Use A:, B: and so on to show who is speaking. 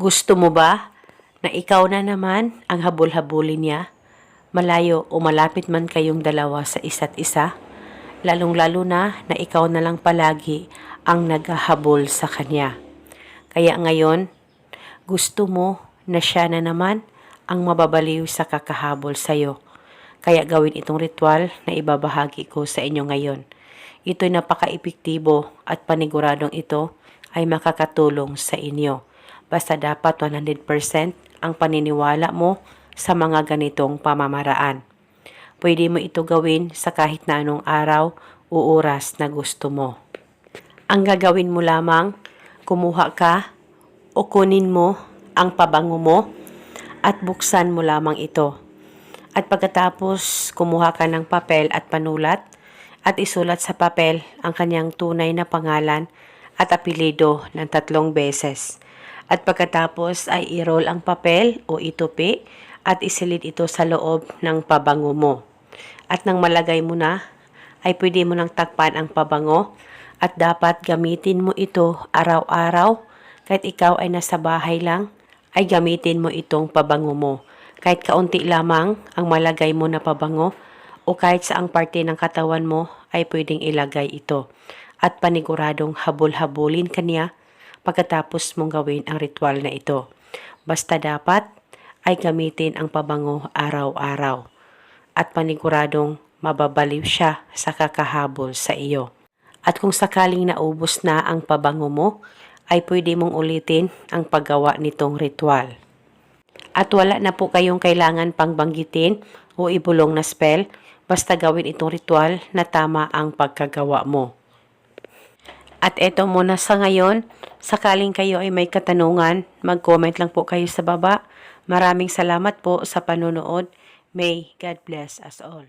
A: Gusto mo ba na ikaw na naman ang habol-habulin niya? Malayo o malapit man kayong dalawa sa isa't isa? Lalong-lalo na ikaw na lang palagi ang naghahabol sa kanya. Kaya ngayon, gusto mo na siya na naman ang mababaliw sa kakahabol sa'yo. Kaya gawin itong ritual na ibabahagi ko sa inyo ngayon. Ito'y napaka-epektibo at paniguradong ito ay makakatulong sa inyo. Basta dapat 100% ang paniniwala mo sa mga ganitong pamamaraan. Pwede mo ito gawin sa kahit na anong araw o oras na gusto mo. Ang gagawin mo lamang, kumuha ka o kunin mo ang pabango mo at buksan mo lamang ito. At pagkatapos, kumuha ka ng papel at panulat at isulat sa papel ang kanyang tunay na pangalan at apelido ng 3 beses. At pagkatapos ay i-roll ang papel o itupi at isilid ito sa loob ng pabango mo. At nang malagay mo na, ay pwede mo nang takpan ang pabango at dapat gamitin mo ito araw-araw. Kahit ikaw ay nasa bahay lang, ay gamitin mo itong pabango mo. Kahit kaunti lamang ang malagay mo na pabango o kahit saang parte ng katawan mo ay pwedeng ilagay ito. At paniguradong habol-habulin kanya pagkatapos mong gawin ang ritual na ito. Basta dapat ay gamitin ang pabango araw-araw. At paniguradong mababaliw siya sa kakahabol sa iyo. At kung sakaling naubos na ang pabango mo, ay pwede mong ulitin ang paggawa nitong ritual. At wala na po kayong kailangan pang banggitin o ibulong na spell, basta gawin itong ritual na tama ang pagkagawa mo. At eto muna sa ngayon, sakaling kayo ay may katanungan, mag-comment lang po kayo sa baba. Maraming salamat po sa panonood. May God bless us all.